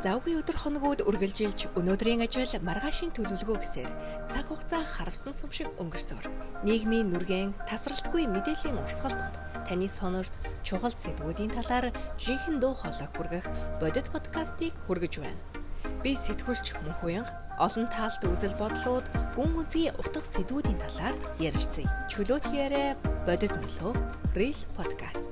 Завгүй өдөр хоногуд үргэлжилж өнөөдрийн ажил маргаашийн төлөвлөгөө гэсээр цаг хугацаа харавсан сум шиг өнгөрсөөр нийгмийн нүргэн тасралтгүй мэдээллийн урсгалд таны сонорт чухал сэдвүүдийн талаар жинхэнэ дуу хоолой хүргэх бодит подкастыг хүргэж байна. Би сэтгүүлч Мөнхуянга олон таалт үзэл бодлууд гүн гүнзгий утга сэдвүүдийн талаар ярилцъя. Чөлөөт яриа бодит нөлөө Real Podcast.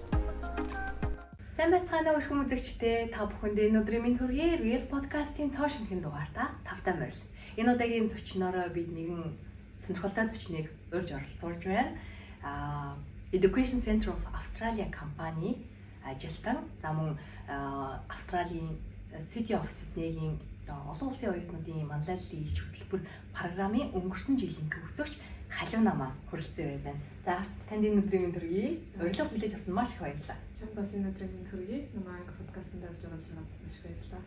Сайн байцгаана уу хүмүүс үзэгчдээ, та бүхэндээ өнөөдрийн минь төргий Real Podcast-ийн цоо шинэхэн дугаартаа тавтай морил. Энэ удаагийн зочнороо бид нэгэн сонирхолтой зочныг урьж оролцуулж байна. Education Center of Australia компани ажилтан замун Австралийн City of Sydney-ийн олон улсын оюутнуудын манлайллын илч хөтөлбөр програмын өнгөрсөн жилийн төгсөгч Халиуна маань хүрэлцэн байна. За, танд энэ өдрийн минь төргий. Урилга хүлээж авсан маш их баярлалаа. Чамд бас энэ өдрийн минь төргий. Намайг подкастт авч оролцож байгаад маш их баярлалаа.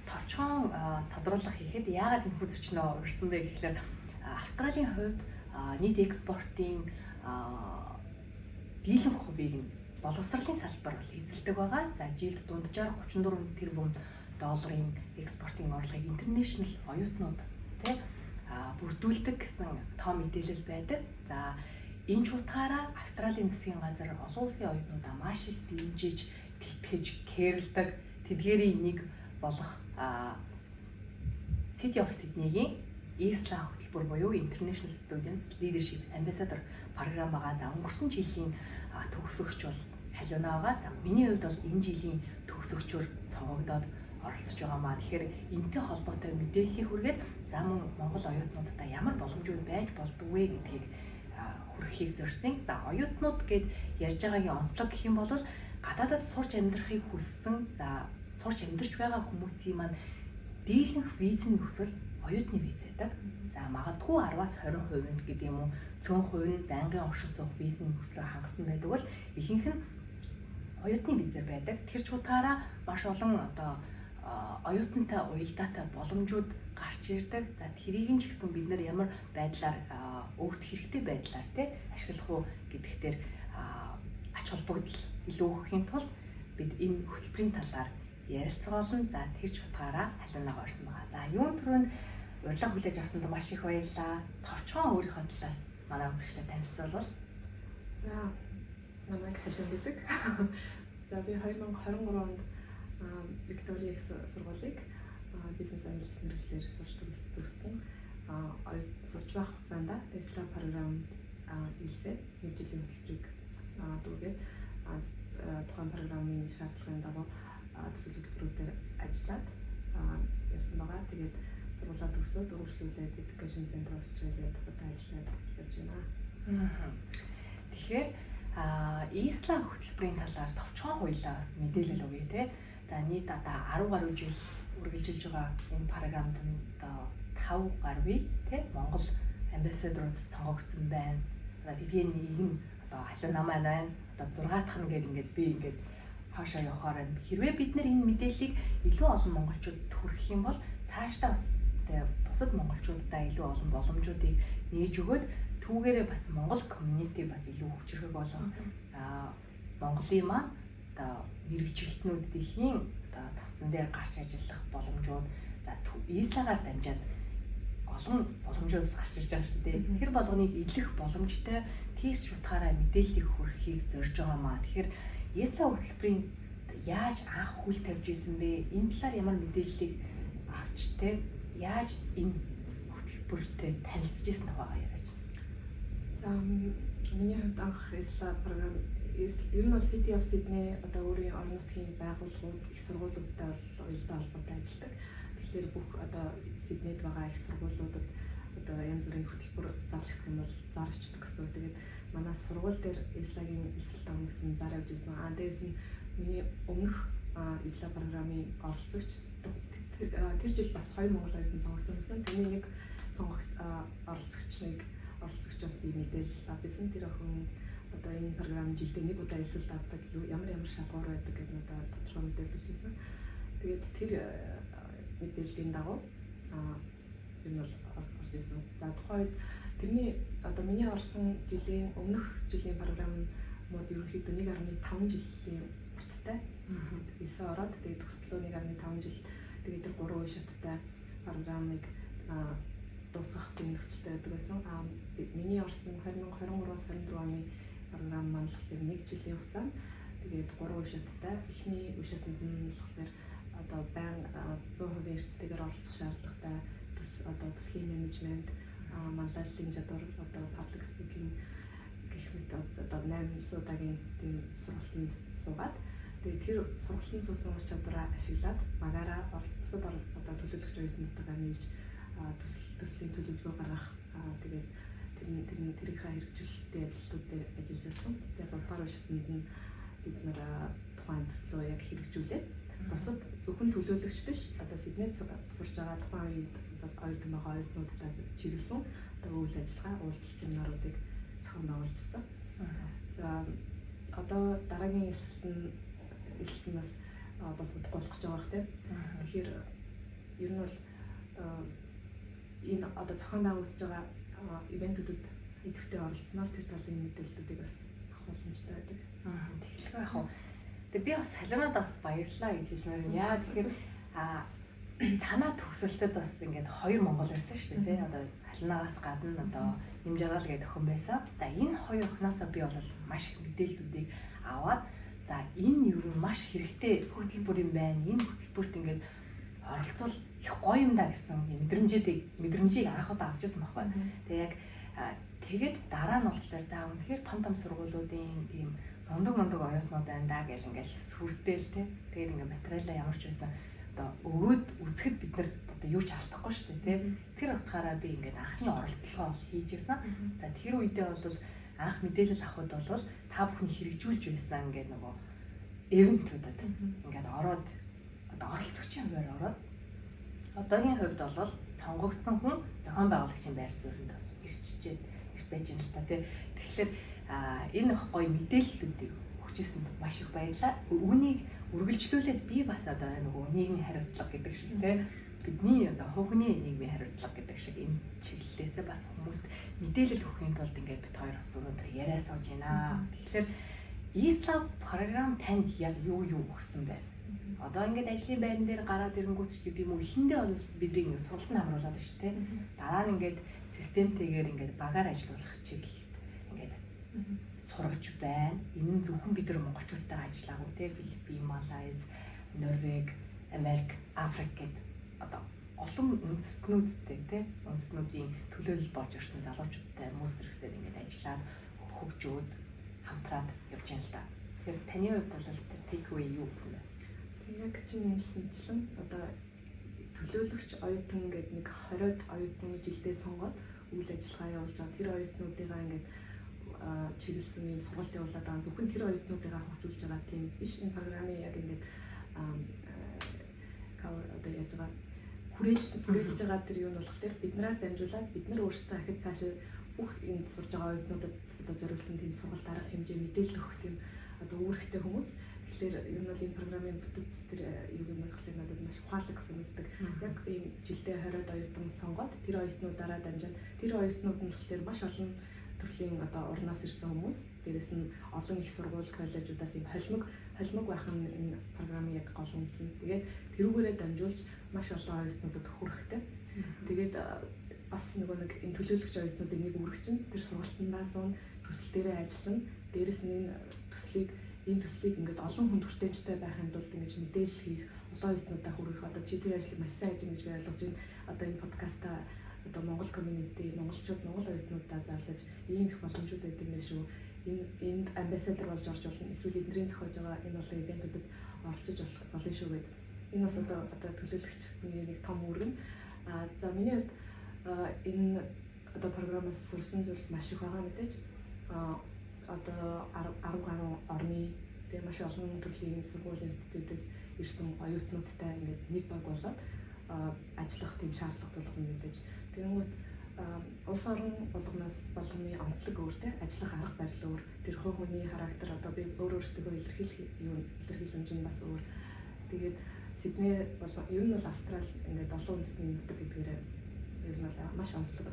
Товчхон тодруулах хийхэд яагаад энэ хүч зөчнөө урьсан бэ гэхлээр Австралийн хувьд нийт экспортын дийлэнх хувийг нь боловсролын салбар бол эзэлдэг байгаа. За, жилд дунджаар 34 тэрбум долларын экспортын орлогыг интернэшнл оюутнууд бүрдүүлдэг гэсэн тоо мэдээлэл байдаг. За, энэ ч утгаараа Австралийн засгийн газар олон улсын оюутнуудаа маш их дэмжиж, тэтгэж, кэрлдэг. Тэдгээрийн нэг болох City of Sydney-гийн ESLA хөтөлбөр буюу International Students Leadership Ambassador програм байгаа. За, өнгөрсөн жилийн төгсөгч бол Халиуна байгаа. За, миний хувьд бол энэ жилийн төгсөгчөөр сонгогдоод оролцож байгаа маа. Тэгэхээр энэтэй холбоотой мэдээллийг хүргээд замун Монгол оюутнуудаа ямар боломжууд байж болдог вэ гэдгийг хүргэхийг зорьсон. За, оюутнууд гэд ярьж байгаагийн онцлог гэх юм бол гадаадад сурч амьдрахыг хүссэн, за сурч амьдарч байгаа хүмүүсийн маань дийлэнх визийн нөхцөл оюутны виз байдаг. За, магадгүй 10-аас 20% гэдэг юм уу цөөн хувь нь байнгын оршин суух визийн нөхцөлөөр хангасан байдаг бол ихэнх нь оюутны визээр байдаг. Тэр ч утгаараа маш олон оюутантай уялдаатай боломжууд гарч ирдэг. За, тэрийг нь ч гэсэн бид нар ямар байдлаар өгөх хэрэгтэй байдлаар ашиглах уу гэдэгтэр ач холбогдол илүү өгөхийн тулд бид энэ хөтөлбөрийн талаар ярилцгаална. За, тэр ч утгаараа Халиунагаа орсон байгаа. За, юун түрүүнд урилга хүлээж авсанд маш их баярлалаа. Товчхон өөрийнхөө талаар манай үзэгчдэд танилцуулбал. За, намайг Халиуна гэдэг. За, би 2023 онд Виктория их сургуулийг бизнес аналист мэргэжлэр сурч төгссөн. Сурч байх хугацаанд ESLA програм илсээ нэг жилийн хөтөлбөрийг дүүгээд тухайн програмын шаардлагын дагуу төсөл хөтөлбөрүүдээр ажиллаад явсан байгаа. Тэгээд сургуулаа төгсөөд үргэлжлүүлээд Education Center of Australia дахиад ажиллаад явж байна. Тэгэхээр ESLA хөтөлбөрийн талаар товчхон хуйлаа бас мэдээлэл өгье те. За, нийт одоо 10 гаруй жил үргэлжилж байгаа энэ програмд одоо 5 гаруй Монгол амбассадорууд сонгогдсон байна. Тэдгээр нэг нь одоо Халиуна маань байна. Одоо 6 дахь нь ингээд би ингээд хаашаа явахаар байна. Хэрвээ бид нэр энэ мэдээллийг илүү олон монголчуудад хүргэх юм бол цаашдаа бас бусад монголчуудаа илүү олон боломжуудыг нээж өгөөд түүгээрээ бас Монгол community бас илүү хүчрэх болов. Монголын маань одоо мэргэжилтнүүд дэлхийн одоо тавцан дээр гарч ажиллах боломжууд, за ESLA-гаар дамжаад олон боломжоос гарч ирж байгаа шүү дээ. Тэр болгоныг эдлэх боломжтой тэр ч утгаараа мэдээллийг хүргэхийг зорж байгаа маа. Тэгэхээр ESLA хөтөлбөрийн яаж анх хүл тавьж исэн бэ? Энэ талаар ямар мэдээллийг авч яаж энэ хөтөлбөртэй танилцж исэн байгаа яриач. За, миний хувьд анх ESLA програм ер нь бол City of Sydney одоо өөрийн орон нутгийн байгууллагууд, их сургуулиудтай бол уялдаа холбоотой ажилладаг. Тэгэхээр бүх одоо Sydneyд байгаа их сургуулиудад одоо янз бүрийн хөтөлбөр зарлах юм бол зар очдог гэсэн. Тэгээд манай сургууль дээр ESLA-гийн эсрэлт авах гэсэн зар явж ирсэн. Дээрээс нь миний өмнөх ESLA програмын оролцогч тэр жил бас 2 монгол оюутан сонгогдсон байсан. Тэрний нэг оролцогчоос би мэдээлэл авсан. Тэр охин одоо энэ програм жилдээ нэг удаа эсэлт авдаг, ямар шалгуур байдаг гэдэг надад тодорхой мэдээлэл өгсөн. Тэгээд тэр мэдээллийн дагуу энэ бол орж ирсэн. За, тухайд тэрний одоо миний орсон жилийн өмнөх жилийн програмууд ерөнхийдөө 1.5 жилийн урттай. 9 ороод тэгээд төгслөө 1.5 жил тэгээд тэр 3 үе шаттай програмыг дуусгах тийм нөхцөлтэй байдаг байсан. Миний орсон 2023-аас 24 оны програм маань болохоор 1 жилийн хугацаанд тэгээд 3 үе шаттай. Эхний үе шатнд нь болохоор одоо баян 100% эрсдэлээр оролцох шаардлагатай төслийн менежмент, манлайллын чадвар, одоо public speaking гэх мэт одоо 8 удаагийн тийм сургалтанд суугаад тэгээд тэр сургалтанд суусан ур чадвараа ашиглаад магаараа бусад одоо төлөөлөгч оюутнуудтайгаа нийлж төслийн төлөвлөгөө гаргах тэгээд тэрийнхээ хэрэгжүүлэлттэй ажлууд дээр ажиллаж байсан. Тэгээд 3 дугаар шатнд нь бид нэр тухайн төслөө яг хэрэгжүүлээд бусад зөвхөн төлөөлөгч биш одоо Сиднейд сурж байгаа тухайн үед оюутан байгаа оюутнуудтай чиглэсэн одоо үйл ажиллагаа уулзалт семинаруудыг зохион байгуулжсэн. За одоо дараагийн эсэлт нь бас бодох гэж байгаа хэрэг. Тэгэхээр ер нь бол энэ одоо зохион байгуулж байгаа ивентүүдэд идэвхтэй оролцсноор тэр талын мэдээллүүдийг бас авах боломжтой байдаг. Тэгэлгүй яах вэ? Тэгээ би бас халиунаад бас баярлалаа гэж хэлмээр юм. Яа тэгэхээр танаа төгсөлтөд бас ингээд 2 Монгол ирсэн шүү дээ. Одоо халиунаас гадна одоо Нэмжаргал гэдэг охин байсан. За энэ 2 охиноосоо би бол маш их мэдээллүүдийг аваад за энэ юу маш хэрэгтэй хөтөлбөр юм байна. Энэ хөтөлбөрт ингээд оролцвол их гоё юм да гэсэн мэдрэмжийг анхудаа авч ирсэн байхгүй. Тэгээ яг тэгээд дараа нь болохоор за үнэхээр том сургуулиудын тийм мундаг оюутнууд байна да гэж ингээл сүрдээл те. Тэгээд ингээ материалаа ямар ч байсан одоо өгөөд үзэхэд бид нар одоо юу ч алдахгүй шүү дээ те. Тэр утгаараа би ингээд анхны оролдлогоо хийж ирсэн. За тэр үедээ бол анх мэдээлэл авахд бол та бүхний хэрэгжүүлж байсан ингээд нөгөө эвентүүдэд ингээд ороод одоо оролцогчийн хувьар ороод одоогийн хувьд бол сонгогдсон хүн зохион байгуулагчийн байр суурьнд бас ирж байж байна л та тий. Тэгэхээр энэ гоё мэдээллүүдийг өгчээсэнд маш их баярлалаа. Үүнийг үргэлжлүүлээд би бас одоо нөгөө нийгмийн хариуцлага гэдэг шиг тий бидний одоо хувийн нийгмийн хариуцлага гэдэг шиг энэ чиглэлээсээ бас хүмүүст мэдээлэл өгөхийн тулд ингээд бид хоёр бас өнөөдөр яриа сууж байна. Тэгэхээр E-Slab програм танд яг юу өгсөн бэ? Одоо ингээд ажлын байран дээр гараад ирэнгүүт гэдэг юм уу эхэндээ бол бидний ингээд сургалтанд хамруулад байна шүү дээ. Дараа нь ингээд системтэйгээр ингээд багаар ажиллах чиглэлд ингээд сургаж байна. Энэ нь зөвхөн бид нар монголчуудтай ажиллаагүй те Филиппин, Малайз, Норвег, Америк, Африк гэдэг одоо олон үндэстнүүдтэй те үндэстнүүдийн төлөөлөл болж ирсэн залуучуудтай мөн зэрэгцээр ингээд ажиллаад хөгжөөд хамтраад явж байна л да. Тэгэхээр таны хувьд бол тэр take-away юу гэсэн бэ? Яг чинь хэлсэнчлэн одоо төлөөлөгч оюутан гэдэг нэг 20-од оюутны жилдээ сонгоод үйл ажиллагаа явуулж байгаа. Тэр оюутнуудыгаа ингээд чиглэсэн юм сургалт явуулаад байгаа. Зөвхөн тэр оюутнуудыгаа хөгжүүлж байгаа тийм биш. Энэ програмын яг ингээд одоо яаж байгаа хүрээлж байгаа тэр юу нь болохоор биднээр дамжуулаад бид нар өөрсдөө ахиж цаашаа бүх энэ сурж байгаа оюутнуудад одоо зориулсан тийм сургалт арга хэмжээ мэдээлэл өгөх тийм одоо үүрэгтэй хүмүүс. Тэгэхээр ер нь бол энэ програмын бүтэц тэр юу юм болохоор надад маш ухаалаг санагддаг. Яг ийм жилдээ 20-од оюутан сонгоод тэр оюутнуудаараа дамжаад тэр оюутнууд нь болохоор маш олон төрлийн одоо орноос ирсэн хүмүүс. Дээрээс нь олон их сургууль, коллежуудаас ийм холимог байх нь энэ програмын яг гол үндэс нь. Тэгээд тэрүүгээрээ дамжуулж маш олон оюутнуудад хүрэхтэй. Тэгээд бас нэг энэ төлөөлөгч оюутнуудын нэг үүрэг чинь тэр сургалтандаас нь төсөл дээрээ ажиллана. Дээрээс нь энэ төслийг ингээд олон хүнд хүртээмжтэй байхын тулд ингэж мэдээлэл хийх, олон оюутнуудаа хүргэх. Одоо чи тэр ажлыг маш сайн хийж гэж би ойлгож байна. Одоо энэ подкастаа одоо Монгол community, монголчууд, монгол оюутнуудаа зарлаж ийм их боломжууд байдаг юм шүү. Энд амбассадор болж орж болно. Эсвэл эднэрийн зохиож байгаа энэ олон ивентүүдэд оролцож болно шүү гэдэг. Энэ бас одоо төлөөлөгч миний нэг том үүрэг. За миний хувьд энэ одоо програмаас сурсан зүйл маш их байгаа мэдээж. Одоо 10 гаруй орны тэгээ маш олон төрлийн сургууль институтээс ирсэн оюутнуудтай ингээд нэг баг болоод ажиллах тийм шаардлага тулгарна мэдээж. Тэгэнгүүт улс орон болгоноос болгоны онцлог өөртэй ажиллах арга барил өөр. Тэр хүний характер одоо би өөрөөсөө илэрхийлэх нь бас өөр. Тэгээд Сидней болон ер нь бол Австрали ингээд олон үндэсний нутаг гэдгээрээ ер нь бол маш онцлог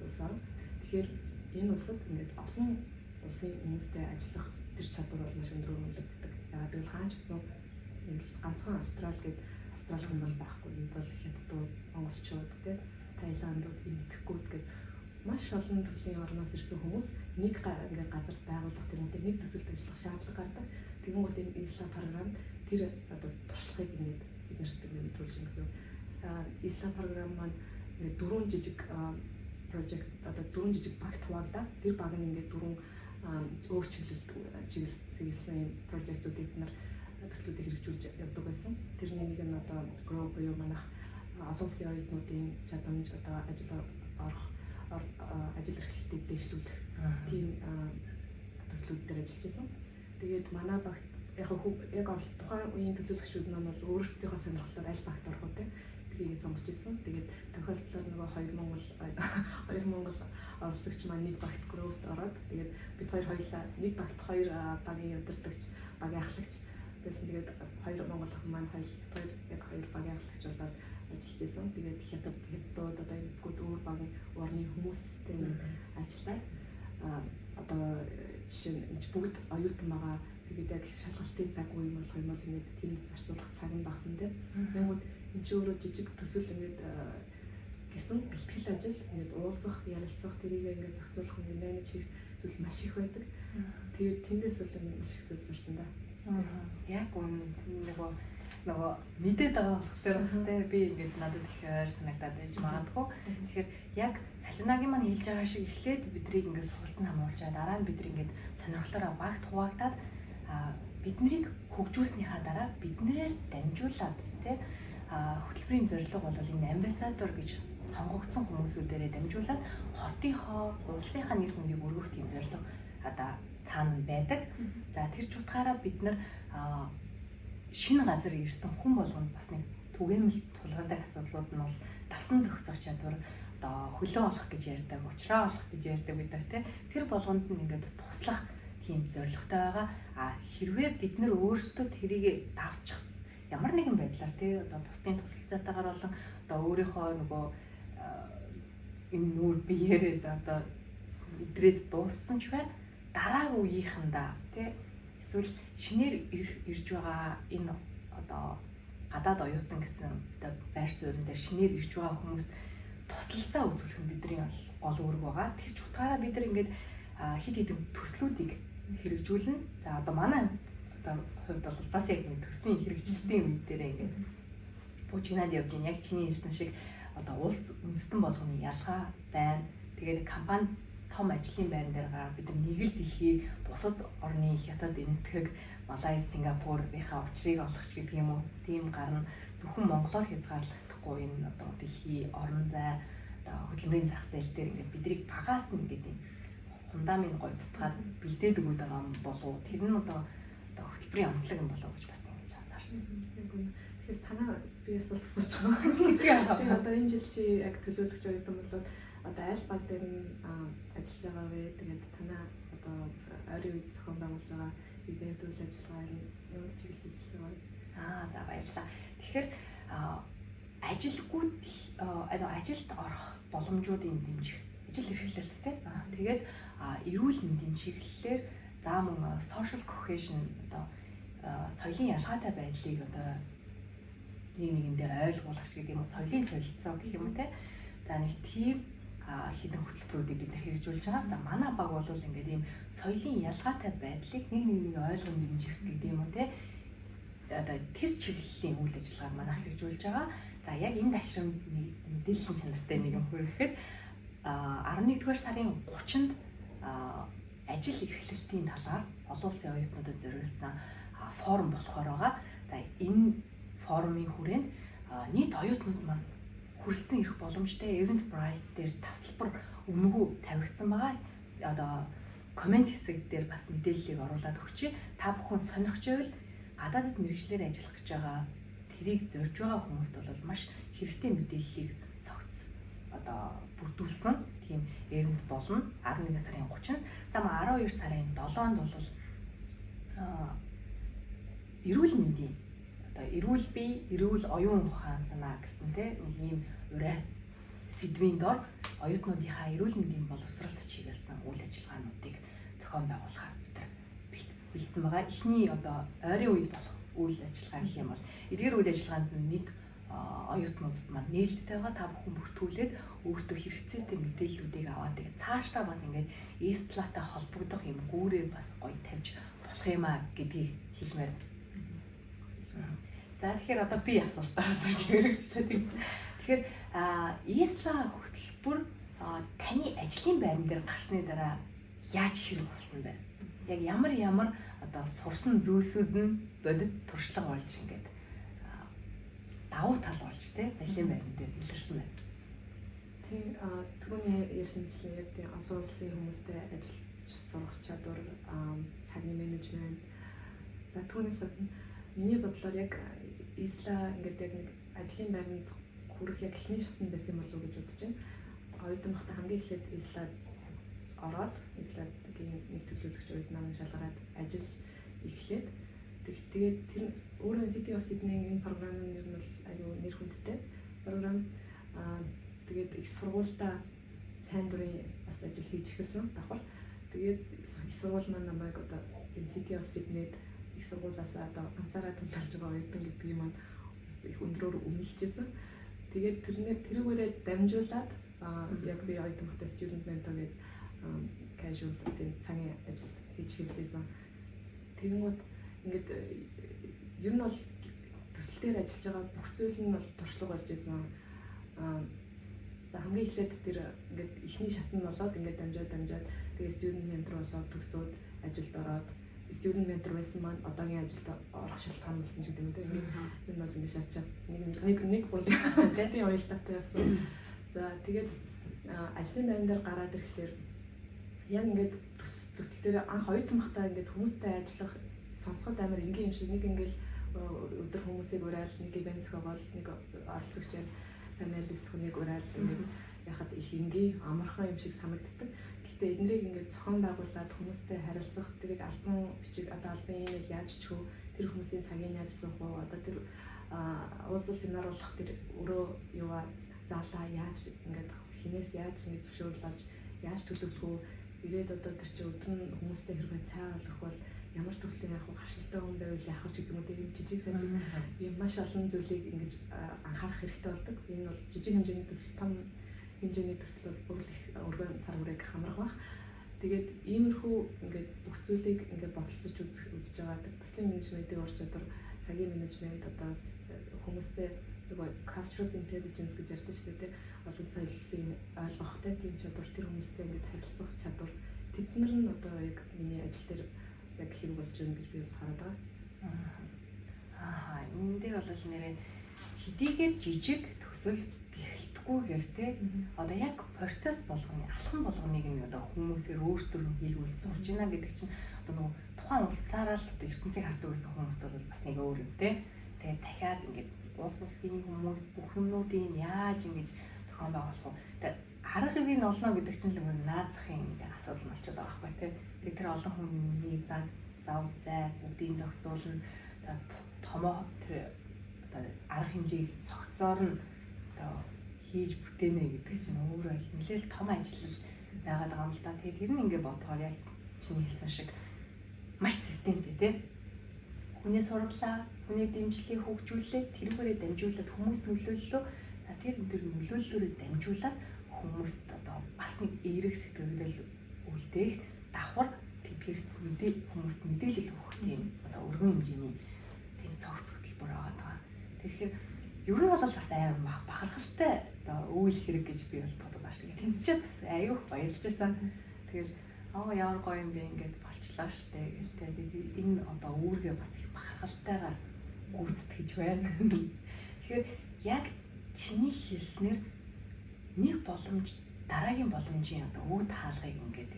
улс орн. Тэгэхээр энэ улсад ингээд олон улсын хүмүүстэй ажиллах тэр чадвар бол маш өндөр үнэлэгддэг. яагаад гэвэл хаач үзэн ганцхан Австрали гэдэг Австрали хүн бол байхгүй. Энэ бол хятадууд, монголчууд те Таиландууд, Индикууд гэдэг маш олон төрлийн орноос ирсэн хүмүүс нэг ингээд газар байгуулах гэмтээ нэг төсөлд ажиллах шаардлага гардаг. Тэгэнгүүт энэ ислам програм тэр одоо туршлагыг ингээд биднэрт мэдрүүлж гэсэн. Ислам програм маань ингээд дөрвөн жижиг project одоо дөрвөн жижиг багт хуваагдаад тэр баг нь ингээд дөрвөн өөр чиглэлсэн project-уудыг бид нар төслүүдийг хэрэгжүүлж явдаг байсан. Тэрний нэг нь одоо Grow буюу манайх олон улсын оюутнуудын чадамж одоо ажил эрхлэлтийг дэвшлүүлэх тийм төслүүд дээр ажиллаж байсан. Тэгээд манай багт яг тухайн үеийн төлөөлөгчид маань бол өөрсдийнхөө сонирхлоор аль багт орох үү гэдгийг сонгож ирсэн. Тэгээд тохиолдлоор нөгөө хоёр Монгол оролцогч маань нэг багт Growth ороод тэгээд бид хоёулаа нэг багт хоёр багийн удирдагч, багийн ахлагч байсан. Тэгээд хоёр Монгол охин маань хоёр багийн ахлагч болоод ажиллаж байсан. Тэгээд хятадууд одоо нэгдгүүд өөр багийн орны хүмүүстэй ажиллаа. Одоо жишээ нь бүгд оюутан байгаа. Тэгээд яг шалгалтын цаг үе болох юм бол ингээд тийм зарцуулах цаг нь багсан тийм. Тэгмүүд энэ ч өөрөө жижиг төсөл ингээд гэсэн бэлтгэл ажил ингээд уулзах, ярилцах, тэрийг ингээд зохицуулах, ингээд менеж хийх зүйл маш их байдаг. Тэгээд тэндээс бол маш их зүйл зурсан да. Яг нөгөө мэдээд байгаа болохоор бас тийм би ингээд надад их ойр санагдаад байж магадгүй. Тэгэхээр яг Халинагийн маань хэлж байгаа шиг эхлээд бидрийг ингээд сургалтын хамруулчаа дараа нь бид ингээд сонирхлоороо багт хуваагдаад биднийг хөгжүүлснийхаа дараа биднээр дамжуулаад тий хөтөлбөрийн зорилго бол энэ амбассадор гэж сонгогдсон хүмүүсүүдээрээ дамжуулаад хотынхоо улсынхаа нэр хүндийг өргөх тийм зорилго одоо цаана байдаг. За тэр ч утгаараа бид нар шинэ газар ирсэн хүн болгонд бас нэг түгээмэл тулгардаг асуудлууд нь бол дасан зохицох чадвар одоо хөлөө олох гэж ярьдаг, учраа олох гэж ярьдаг гэдэг тий тэр болгонд нь ингээд туслах тийм зорилготой байгаа. Хэрвээ бид нар өөрсдөө тэрийг давчих ямар нэгэн байдлаар тий одоо бусдын тусалцаатайгаар болон одоо өөрийнхөө нөгөө энэ нүүр биеэрээ одоо идрээд дууссан ч бай дараагийн үеийнхэндээ тий эсвэл шинээр ирж байгаа энэ одоо гадаад оюутан гэсэн одоо байр суурин дээр шинээр ирж байгаа хүмүүс туслалцаа үзүүлэх нь бидний гол үүрэг байгаа. Тэр ч утгаараа бид нар ингээд хэд хэдэн төслүүдийг хэрэгжүүлнэ. За одоо манай одоо хувьд бол бас яг нэг төслийн хэрэгжилтийн үе дээр ингээд буужигнаад явж байна. Яг чиний хэлсэн шиг одоо улс үндэстэн болгоны ялгаа байна. Тэгээд компани том ажлын байран дээр бид нар нэг л дэлхий бусад орны хятад, энэтхэг, Малайз, Сингапурынхаа учрыг олох ч гэдэг юм уу. Тийм гарна зөвхөн монголоор хязгаарлагдахгүй энэ одоо дэлхий орон зай одоо хөдөлмөрийн зах зээл дээр ингээд бидрийг багаас нь ингээд юм фундамент гой цутгаад бэлдээд өгöd байгаа юм болов уу? Тэр нь одоо хөтөлбөрийн онцлог юм болов уу гэж бас ингэж анзаарсан. Тэгэхээр танаа биес олсооч байгаа. Тэгээд одоо энэ жил чи яг төлөөлөгч оюутан болоод одоо аль баг дээр нь ажиллаж байгаа вэ? Тэгээд танаа одоо ойрын үед зохион байгуулж байгаа ивент үйл ажиллагаа ямар чиглэлд ажиллаж байгаа вэ? За баярлалаа. Тэгэхээр ажилд орох боломжуудын дэмжих, ажил эрхлэлт тийм. Тэгээд эрүүл мэндийн чиглэлээр за мөн social cohesion одоо соёлын ялгаатай байдлыг одоо нэг нэгэндээ ойлгуулах гэдэг юм уу, соёлын солилцоо гэх юм уу те. За нэг тийм хэдэн хөтөлбөрүүдийг бид хэрэгжүүлж байгаа. За манай баг бол ингээд ийм соёлын ялгаатай байдлыг нэг нэгийг ойлгон дэмжих гэдэг юм уу те. Одоо тэр чиглэлийн үйл ажиллагааг манай хэрэгжүүлж байгаа. За яг энэ ташрамд мэдээллийн чанартай нэг юм хүрэхэд 11-р сарын 30-нд ажил эрхлэлтийн талаар олон улсын оюутнуудад зориулсан форум болохоор байгаа. За энэ форумын хүрээнд нийт оюутнууд маань хүрэлцэн ирэх боломжтой Eventbrite дээр тасалбар өнгөө тавигдсан байгаа. Одоо комент хэсэг дээр бас мэдээллийг оруулаад өгчээ. Та бүхэн сонирхож байвал гадаадд мэргэжлэр ажиллах гэж байгаа тэрийг зорж байгаа хүмүүст бол маш хэрэгтэй мэдээллийг цогц одоо бүрдүүлсэн тийм event болно 11 сарын 30-нд. За 12 сарын 7-нд бол эрүүл мэндийн одоо эрүүл бие, эрүүл оюун ухаан санаа гэсэн тийм нэг ийм урай сэдвийн дор оюутнуудынхаа эрүүл мэндийн боловсролд чиглэсэн үйл ажиллагаануудыг зохион байгуулахаар бид бэлдсэн байгаа. Эхний одоо ойрын үед болох үйл ажиллагаа гэх юм бол эдгээр үйл ажиллагаанд нийт оюутнууд маань нээлттэй байгаа. Та бүхэн бүртгүүлээд өөртөө хэрэгцээтэй мэдээллүүдийг аваад тэгээд цаашдаа бас ингээд Истлатай холбогдох юм гүүрээ бас гоё тавьж болох юм а гэдгийг хэлмээр. За тэгэхээр одоо би асуултаа асууж хэрэгжлээ. Тэгэхээр Истла хөтөлбөр таны ажлын байран дээр гарсны дараа яаж хэрэг болсон бэ? Яг ямар одоо сурсан зүйлсүүд нь бодит туршлага болж ингээд давуу тал болж тий ажлын байран дээр илэрсэн байна. Тийм түрүүний ярьсанчлан яг тийм олон улсын хүмүүстэй ажиллаж сурах чадвар, цагийн менежмент. За түүнээс гадна миний бодлоор яг Истла ингээд яг нэг ажлын байранд хүрэх яг эхний шатнд байсан болов уу гэж бодож байна. Оюутан багтаа хамгийн эхлээд Ислад ороод Исладгийн нэг төлөөлөгч оюутнаа шалгараад ажиллаж эхлээд тэгээд тэр өөрөө City of Sydney-ийн энэ програм нь ер нь бол аюу нэр хүндтэй програм. Тэгээд их сургуультай сайн дурын бас ажил хийж эхэлсэн давхар. Тэгээд их сургууль маань намайг одоо энэ City of Sydney-д их сургуулиасаа одоо ганцаараа тулгарч байгаа оюутан гэдгийг маань бас их өндрөөр үнэлжсэн. Тэгээд тэрүүгээрээ дамжуулаад яг би оюутан багтаа student mentor гэдэг casual тийм цагийн ажил хийж хэлжсэн. Тэгэнгүүт ингээд ер нь бол төсөл дээр ажиллаж байгаа бүх зүйл нь бол туршлага болж исэн. За хамгийн эхлээд тэр ингээд эхний шатнд болоод ингээд дамжаад тэгээ student mentor болоод төгсөөд ажилд ороод student mentor байсан маань одоогийн ажилд орох шалтгаан болсон ч гэдэг юм дээ. Ингээд энэ бас ингээд шатчаад нэг бол тийм ойлголттой байсан. За тэгээд ажлын байран дээр гараад ирэхлээр яг ингээд төсөл дээр анх оюутан багтаа ингээд хүмүүстэй ажиллах сонсоход амар энгийн юм шиг нэг ингээд өдөр хүмүүсийг уриал нэг ивент зохиогоол нэг оролцогч панелист хүнийг уриал ингээд яхад их энгийн амархан юм шиг санагддаг. Гэхдээ эднэрийг ингээд зохион байгуулад хүмүүстэй харилцах тэрийг албан бичиг одоо албан имэйл яаж чөө тэр хүмүүсийн цагийг яаж суух вэ? Одоо тэр уулзалт семинар болох тэр өрөө юугаар заалаа яаж ингээд хинээс яаж ингэ зөвшөөрлөж яаж төлөвлөх үү? Ирээд одоо тэр чинь өдөр нь хүмүүстэй хэрвээ цай олох бол ямар төрлийн яг харшилтай хүн байвал яах вэ гэдэг юм уу тийм жижиг сажиг юм маш олон зүйлийг ингэж анхаарах хэрэгтэй болдог. Энэ бол жижиг хэмжээний төсөл, том хэмжээний төсөл бол бүр их өргөн сар хүрээг хамрах баг. Тэгээд иймэрхүү ингээд бүх зүйлийг ингээд бодолцож үзэж байгаа. Төслийн менежментийн ур чадвар, цагийн менежмент, одоо хүмүүстэй нөгөө cultural intelligence гэж ярьдаг шүү дээ. Олон соёлын ойлгохтой тийм чадвар, тэр хүмүүстэй ингээд харилцах чадвар. Тэднэр нь одоо яг миний ажил дээр яг хэрэг болж байна гэж би бас хараад байгаа. Энэ дээр бол нэрээ хэдийгээр жижиг төсөл гэлтгүйгээр те одоо яг процесс болгоны алхам болгоныг нь одоо хүмүүсээр өөрсдөр нь хийлгүүл сурж байна гэдэг чинь одоо нөгөө тухайн улсаараа л одоо ертөнцийг хардаг байсан хүмүүст бол бас нэг өөр юм те. Тэгээд дахиад ингээд улс улсын хүмүүс бүх юмнуудыг яаж ингэж зохион байгуулах вэ? Тэгээд арга хэмжээг нь олно гэдэг чинь л нөгөө наазахын ингээд асуудал нь болчиход байгаа байхгүй те. Тэгээд тэр олон хүний зав зай бүгдийг зохицуулна. Томоо тэр одоо арга хэмжээг цогцоор нь одоо хийж бүтээнэ гэдэг чинь өөрөө нэлээл том ажил байгаад байгаа юм л да. Тэгээд тэр нь ингээд бодохоор яг чиний хэлсэн шиг маш системтэй тийм. Хүний сурлаа, хүний дэмжлэгийг хөгжүүлээд тэрүүгээрээ дамжуулаад хүмүүс нөлөөллөө. Тэр нөлөөллөөрөө дамжуулаад хүмүүст одоо бас нэг эерэг сэтгэлдэл үлдээх давхар тэдгээр хүмүүст мэдээлэл өгөх тийм одоо өргөн хэмжээний тийм цогц хөтөлбөр байгаа. Тэгэхээр ер нь бол бас амар бахархалтай одоо үйл хэрэг гэж би бол бодож байна. Тэгээд тэнцчээд бас аюух баярлж байсан. Тэгэл ямар гоё юм бэ ингээд болчлаа штэ гэж тэгээд энэ одоо үүргээ бас их бахархалтайгаар гүйцэтгэж байна. Тэгэхээр яг чиний хэлснээр нэг боломж дараагийн боломжийн одоо үүд хаалгыг ингээд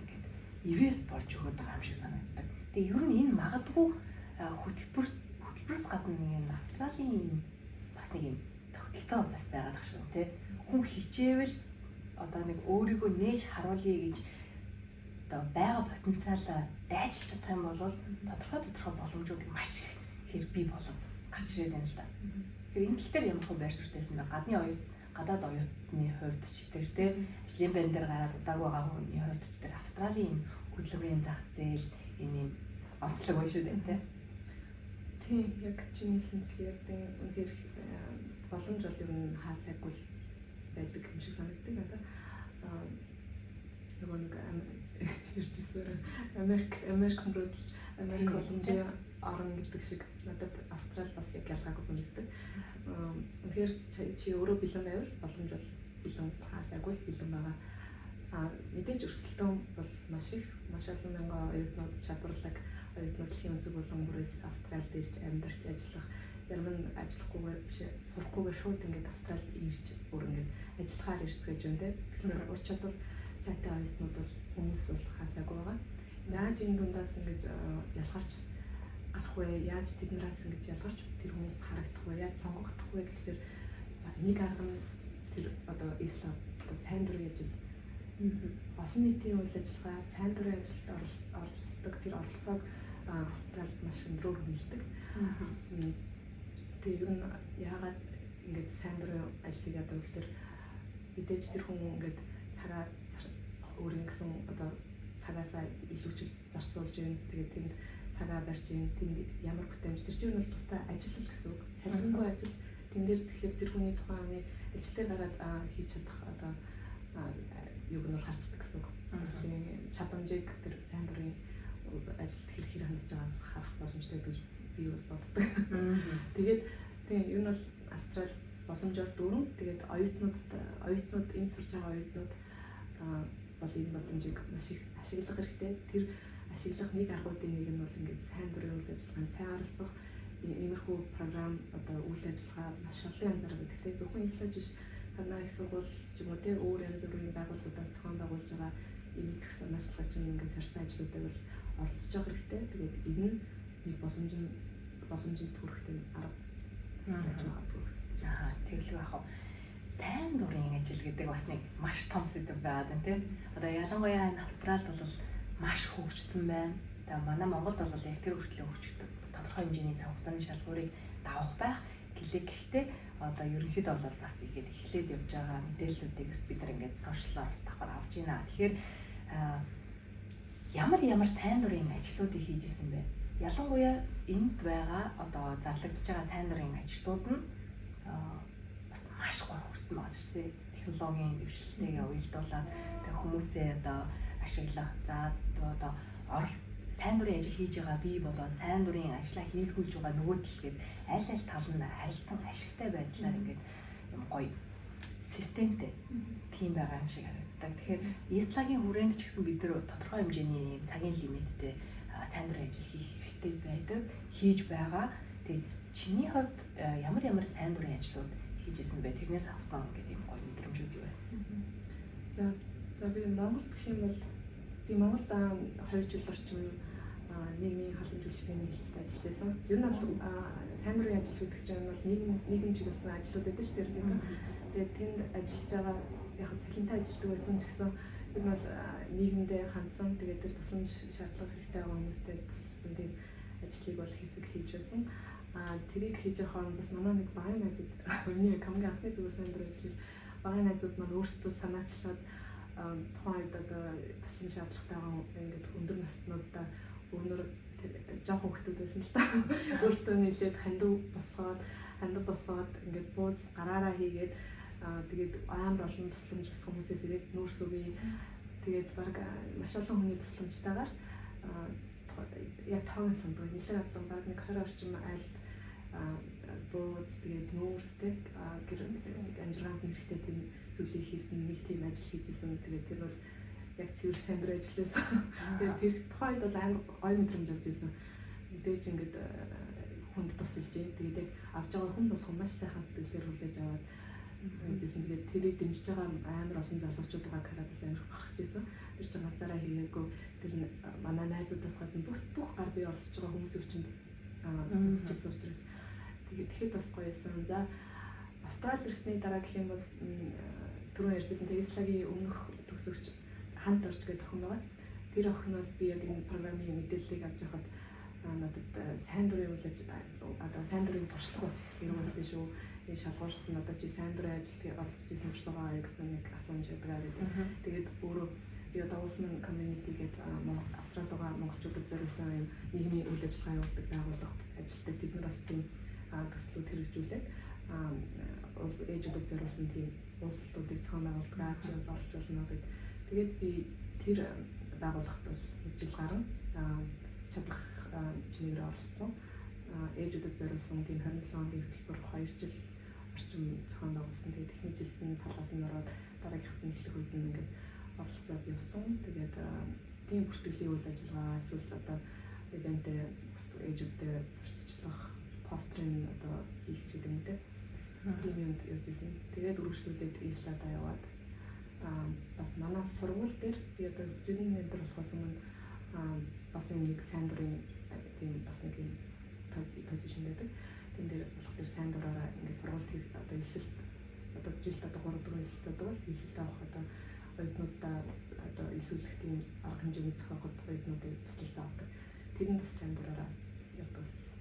ивэс болж өгöd байгаа юм шиг санагддаг. Тэгээ ер нь энэ магадгүй хөтөлбөрөөс гадна нэг юм Австралийн бас нэг юм тогтолцоо бас байгаад байгаа шүү тий. Хүн хичээвэл одоо нэг өөрийгөө нээж харуулъя гэж одоо байгаа потенциалаа дайчилж чадах юм бол тодорхой боломжууд маш их хэр бий болов гарч ирээд байна л да. Тэгэхээр энэ тал дээр ямар хөө байр суурьтайсэн бэ? Гадаад оюутны хувьд ч тэр тий ажлын байр дээр гараад удаагүй байгаа хүний хувьд ч тэр Австралийн хөдөлмөрийн зах зээл энэ юм онцлог байна шүү дээ тий. Тийм яг чиний хэлсэнчлээ яг тийм үнэхээр боломж бол ер нь хаасайгүй байдаг юм шиг санагддаг надад. Нөгөө нэг ярьжсэн Америк боломжийн орн гэдэг шиг надад Австрали бас яг ялгаагүй санагддаг. Үнэхээр чи өөрөө бэлэн байвал боломж бол бэлэн хаасайгүй бэлэн байгаа. Мэдээж өрсөлдөөн бол маш олон мянган оюутнууд чадварлаг оюутнууд дэлхийн өнцөг болон бүрээс Австралид ирж амьдарч ажиллах, зарим нь ажиллахгүйгээр биш сурахгүйгээр шууд ингээд Австралид ирж бүр ингээд ажиллахаар ирцгээж байна те. Тэгэхээр ур чадвар сайтай оюутнууд бол хүмүүс бол хаасаагүй байгаа. Яаж энэ дундаас ингээд ялгарч гарах вэ? Яаж тэднээс ингэж ялгарч тэр хүмүүст харагдах вэ? Яаж сонгогдох вэ гэхээр нэг арга нь тэр одоо ислам одоо сайн дурын ажил олон нийтийн үйл ажиллагаа сайн дурын ажилд оролцдог тэр оролцоог Австралид маш өндрөөр хөндлөдөг. Тэгээ ер нь яагаад ингэж сайн дурын ажлыг яадаг вэ гэхээр мэдээж тэр хүн ингэж цагаа өөрийн гэсэн одоо цагаасаа илүүчил зарцуулж байна. Тэгээд тэнд цагаа барьж байна. Тэнд ямар бүтээмж тэр чинь бол тусдаа ажил л гэсэн үг. Цалингүй ажил. Тэн дээр тэгэхээр тэр хүний тухайн хүний ажил дээр гараад хийж чадах одоо юуг нь бол харцдаг гэсэн үг. Ажлын чадамжийг тэр сайн дурын ажилд хэр хандж байгааг харах боломжтой гэж би бол боддог. Тэгээд тийм ер нь бол Австрали боломжоор дөрөв. Тэгээд оюутнууд энэ сурч байгаа оюутнууд бол энэ боломжийг маш их ашиглах хэрэгтэй. Тэр ашиглах нэг аргуудын нэг нь бол ингээд сайн дурын үйл ажиллагаанд сайн оролцох иймэрхүү програм одоо үйл ажиллагаа маш олон янзаар байдаг. Тэгтээ зөвхөн ислаж биш танаа их сургууль ч юм уу те өөр янз бүрийн байгууллагуудаас зохион байгуулж байгаа ийм идэх санаачлалч ингээд сарсан ажлуудыг бол оролцож явах хэрэгтэй. Тэгээд энэ нь нэг боломжинд хүрэхтэй арга гэж магадгүй. Тэглэг яах вэ? Сайн дурын ажил гэдэг бас нэг маш том сэдв байгаад байна тийм. Одоо ялангуяа энэ Австралид бол маш хөгжсөн байна. Тэгээ манай Монголд бол яг тэр хүртэл хөгжсөн тодорхой хэмжээний цаг хугацааны шалгуурыг давах байх. Гэхдээ одоо ерөнхийдөө бол бас ихэд эхлээд явж байгаа мэдээллүүдийг бид нар ингээд сошиалаар бас давхар авж байна. Тэгэхээр ямар сайн дурын ажлуудыг хийж исэн бэ? Ялангуяа энд байгаа одоо зарлагдж байгаа сайн дурын ажлууд нь бас маш гол хүрсэн байгаа шүү дээ. Технологийн дэвшлэлтэйгээ уялдуулаад тэг хүмүүсээ одоо ашиглах за одоо сайн дурын ажил хийж байгаа бий болоод сайн дурын ажлаа хийлгүүлж байгаа нөгөө талгээд аль тал нь харилцан ашигтай байдлаар ингээд юм гоё системтэй тийм байгаа юм шиг харагддаг. Тэгэхээр ислагийн хүрээнд ч гэсэн бид нар тодорхой хэмжээний цагийн лимиттэй сайн дурын ажил хийх хэрэгтэй байдаг, хийж байгаа. Тэгээ чиний хувьд ямар сайн дурын ажлууд хийж исэн бэ? Тэрнээс авсан гэдэг юм гоё мэдрэмжүүд юу вэ? За би Монголд гэх юм бол би Монголд 2 жил орчим нийгмийн халамжуулагчдын нийлцэд ажиллаж байсан. Ер нь бол сайн дурын ажил гэдэг чинь бол нийгэм чиглэсэн ажлууд байдаг шүү дээ. Тэгээд тэнд ажиллаж байгаа яг цалинтай ажилладаг байсан ч гэсэн ер нь бол нийгэмдээ хандсан тэгээд тэр тусламж шаардлага хэрэгтэй байгаа хүмүүстэй туссан тийм ажлыг бол хийсэг хийж байсан. Тэрийг хийж явахаар бас манай нэг багын найзууд миний камгийн анхны зүгээр сайн дурын ажлыг багын найзууд маань өөрсдөө санаачлаад тухайн үед одоо тусламж шаардлагатай байгаа ингээд өндөр наснуудаа өнөр жоох хөвгтүүд байсан л та. Өөртөө нийлээд хандив босгоод ингээд бууз гараараа хийгээд тэгээд амар олон тусламж бас хүмүүсээс ирээд нүүрс өгье. Тэгээд баг маш олон хүний тусламжтайгаар яг тооны сандгүй нэлээд олон баг нэг 20 орчим айл бууз тэгээд нүүрстэй гэр амжиргаанд нэрхтээ тийм зүйлийг хийсэн нэг тийм ажил хийжсэн. Тэгээд тэр бол яг цэвэр сайн дурын ажилласан. Тэгээд тэр тухайд бол амар гоё мэдрэмж авч ирсэн. Мэдээж ингээд хүнд тусалж дээ. Тэгээд яг авч байгаа хүн бол маш сайхан сэтгэлээр хүлээж аваад гэсэн. Тэгээд тэрийг дэмжиж байгаа амар олон залуучууд байгаа карадас амар гарч ирсэн. Тэр чинь ганцаараа хийгээгүй. Тэр манай найзуудаас гадна бүх гар бие оролцож байгаа хүмүүсийн хүчинд үзчихсэн учраас тэгэхэд бас гоёсэн. За Австрали ирсний дараа гэх юм бол түрүүн ярьжсэн Tesla-гийн өмнөх төгсөгч Хант орч гэдэг охин байгаа. Тэр охиноос би яг энэ програмын мэдээллийг авч явахад надад сайн дурын үйл ажиллагаа одоо сайн дурын туршлага бас их хэрэгтэй шүү. Энэ шалгуурт надад чи сайн дурын ажилд оролцож исэн туршлага аваа гэсэн нэг асууж ядгаа гэдэг. Тэгээд өөрөө би одоо Улсман community гэдэг Австралид байгаа монголчуудад зориулсан юм нийгмийн үйл ажиллагаа явуулдаг байгууллага ажилтдаг. Бид нар бас тийм төслүүд хэрэгжүүлээд ээжүүдэд зориулсан тийм уулзалтуудыг зохион байгуулдаг. Ачаас орж болно гэдэг. Тэгээд би тэр байгууллагт бол нэг жил гарan чадах чинээр оролцсон. Ээжүүдэд зориулсан тийм 27 хоногийн хөтөлбөр 2 жил орчим зохион байгуулсан. Тэгээд эхний жилд нь талаас нь ороод дараагийнхад нь эхлэх үед нь ингээд оролцоод явсан. Тэгээд тийм бүртгэлийн үйл ажиллагаа эсвэл одоо ивэнтээ ээжүүдтэй зурцчлах пострын одоо хийх ч гэдэг юм дээ. Тийм юмд явжсэн. Тэгээд үргэлжлүүлээд Исландаа яваад бас манай сургууль дээр би одоо student mentor болохоос өмнө бас нэг сайн дурын тийм бас нэг юм position байдаг. Тэн дээр болохоор сайн дураараа ингээд сургуульд хийх одоо эсэлт одоо жилд одоо 3-4 эсэлт одоо эсэлт авах одоо оюутнуудаа одоо эсвэлэх тийм арга хэмжээний зохиогод оюутнуудыг туслалцаа авдаг. Тэрэнд бас сайн дураараа явдаг гэсэн.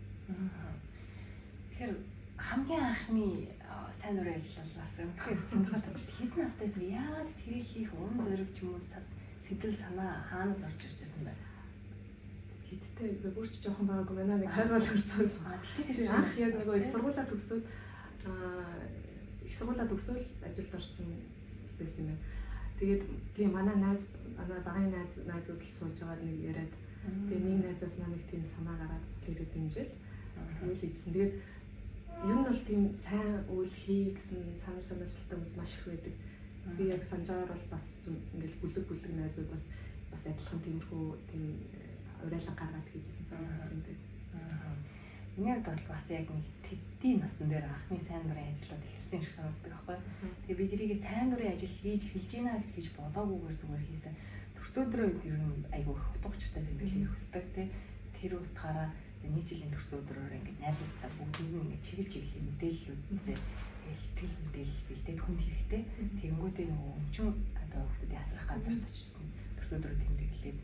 Тэгэхээр хамгийн анхны сайн дурын ажил бас үнэхээр сонирхолтой шүү. Хэдэн настайс яагаад тэрийг хийх урам зориг ч юм уу сэтэл санаа хаанаас орж ирж байсан бэ? Хэдтэй бүрч жоохон байгаагүй байна. Нэг 20 бол хүрсэн. Тэгэхээр тэр анх яг нэг их сургуулаа төгсөөд их сургуулаа төгсөөл ажилд орсон байсан юм байна. Тэгээд тийм манай багын найзууд л сууж байгаа нэг яриад тэгээд нэг найзаас нэг тийм санаа гараад тэгээд дэмжил. Тэгээд хийжсэн. Тэгээд ер нь бол тийм сайн үйл хий гэсэн санал санаачилтай хүмүүс маш их байдаг. Би яг санджаар бол бас ингээл бүлэг найзууд бас адилхан тиймэрхүү тийм урайлга гаргаад хийжсэн санагдаж байна. Миний хувьд бол бас яг нэг тэдний насан дээр анхны сайн дурын ажлууд эхэлсэн шиг санагддаг байхгүй. Тэгээ би тэрийг сайн дурын ажил хийж эхэлж байна гэж бодоагүйгээр зүгээр хийсэн. Төрсөдрөө ер нь айгүй их утга учиртай тэмдэглэл өгсдөг тий. Тэр утгаараа нэг жилийн төрсөдрөөр ингээд найзуудтай бүгдийг нь ингээд чиглэл мэдээллүүдтэй ихтгэл мэдээлэл бэлдээд хүнд хэрэгтэй. Тэнгүүдээ нөгөө өмчөн одоо хүмүүсийн асрах газарт очиж төрсөдрөө тэмдэглээд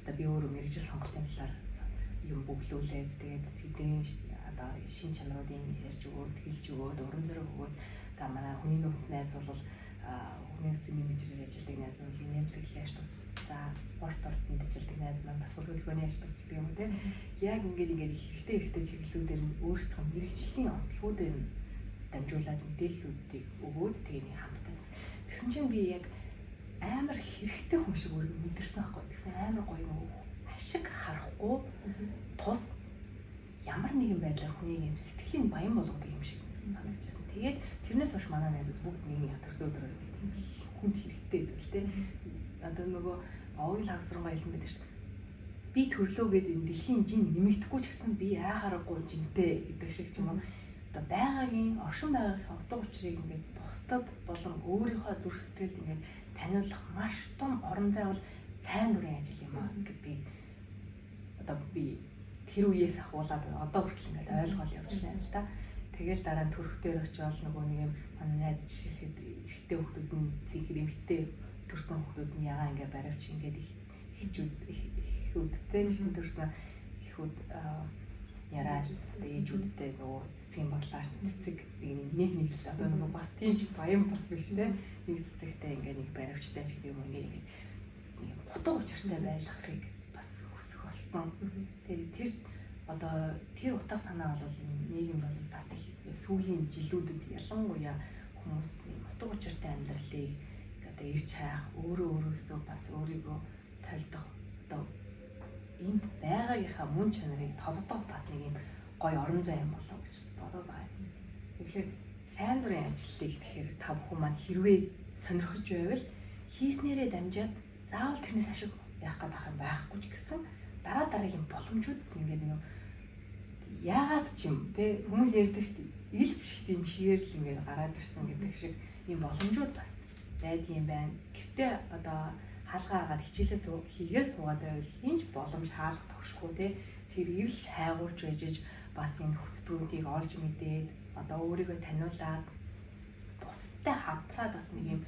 одоо би өөрөө мэрэгжил сонголтын талаар юм бүглүүлээд тэгээд тэдний одоо шин чанаруудын ярьж өгөөд хэлж өгөөд урам зориг өгөөд та манай хүний нөөц найз бол хүний нөөцийн менежерээр ажилладаг найз бол нэмсэглэж тусцаа спорт ордонд ажилладаг найз маань бас хөдөлгөөний ажил гэдэг юм те яг ингээд хэрэгтэй чиглэлүүдээр нь өөрсдөө мэрэгжлийн онцлогуудыг дамжуулаад мэдээллүүдийг өгөөд тэгээд хамтдаа тэгсэн чинь би яг амар хэрэгтэй хүн шиг өөрийгөө мэдэрсэн аахгүй тэгсэн амар гоё юм ашиг харахгүй тус ямар нэгэн байдлаар хүний юм сэтгэлийн баян болгодог юм шиг санагдчихсан. Тэгээд тэрнээс хойш манай найзууд бүгд нэг ятгсан өдрөөр тийм хүнд хэрэгтэй зүйлтэй. Одоо нөгөө овгийн хагасрангай хэлсэн байдаг шүү. Би төрлөө гэдэг энэ дэлхийн жин нэмэгдэхгүй ч гэсэн би айхаарахгүй жинтэй гэдэг шиг ч юм уу. Одоо байгаагийн оршин байгаагийн утга учирыг ингээд бусдад болон өөрийнхөө зүрх сэтгэлд ингээд таниулах маш том орон зай бол сайн дурын ажил юм аа гэдэг одоо би тэр үеэс ахуулаад одоо хүртэл ингээд ойлгол явж байна л да. Тэгэл дараа нь төрх дээр очиод нөгөө нэг юм манай найз жишээлхэд эрэгтэй хүмүүс нь цэгэр эмэгтэй төрсэн хүмүүс нь ягаа ингээд баривч ингээд ихүүдтэй шиг төрсэн ихүүд яраад ээжүүдтэй нөгөө цэцгийн баглаар цэцэг нэг л одоо нөгөө бас тийм баян бас биш те нэг цэцэгтэй ингээд нэг баривчтай шиг юм ингээд утга учиртай байлгахыг бас хүсэх болсон. Тэгээд тэр одоо тэр утга санаа бол нийгэм бол бас их сүүлийн жилүүдэд ялангуяа хүмүүс утга учиртай амьдралыг одоо ирж хайх өөрөөсөө бас өөрийгөө тольдох одоо энд байгаагийнхаа мөн чанарыг толгодох бас нэг юм гоё орон зай юм болов гэж бодоод байгаа. Тэгэхээр сайн дурын ажлыг тэгэхээр та бүхэн маань хэрвээ сонирхож байвал хийснээрээ дамжаад заавал тэрнээс ашиг яах гэдэг юм байхгүй ч гэсэн дараагийн боломжууд ингээд нэг яагаад ч юм те хүмүүс ярьдаг шүү дээ ил биш тийм шигээр л ингээд гараад ирсэн гэдэг шиг ийм боломжууд бас байдгийн байна. Гэхдээ одоо хаалгаагаад хичээлээс хийгээ суугаад байвал хинч боломж хаалга тогшихгүй те тэр ирэл хайгуулж байж бас энэ хөтөлбөрүүдийг олж мэдээд одоо өөрийгөө таниулаад бусдад хамтраад бас нэг юм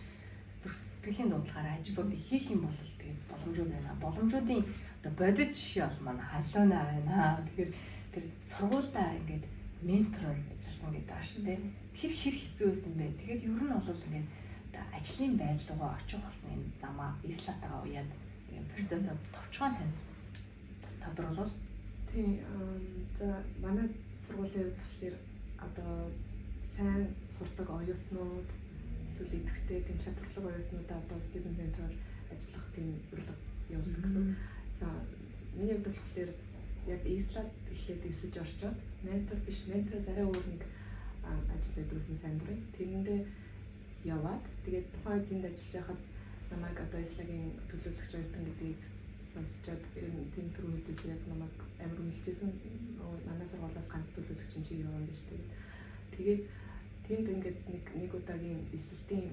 сэтгэлийн дуудлагаараа ажлуудыг хийх юм бол тэгээд боломжууд байна. Боломжуудын одоо бодит жишээ бол манай халуунаа байна. Тэгэхээр тэр сургуультай ингээд ментороор ажилласан гэдэг ааш тийм. Тэр хэр хэцүү байсан бэ? Тэгээд ер нь бол ингээд ажлын байдал руу очих болсон энэ замаа Ислатаа уяад энэ процессыг товчхон тань тодруулбал. Тийм за манай сургуулийн хувьд болохоор одоо сайн сурдаг оюутнууд эсвэл идэвхтэй тийм чадварлаг оюутнуудаа одоо student mentor ажиллах тийм урилга явуулдаг гэсэн. За миний хувьд болохоор яг Ислад эхлээд эсэж орчоод ментор биш, ментороос арай өөр нэг ажил байдаг гэсэн сайн дурын. Тэрэндээ яваад тэгээд тухайн үед энд ажиллаж байхад намайг одоо Ислагийн төлөөлөгч оюутан гэдгийг сонсчод тийм төрүүлжсэн яг намайг амар үнэлжсэн. Манай сургуулиас ганц төлөөлөгч чинь яваа юм биш тэгээд тэнд ингээд нэг удаагийн эсэлтийн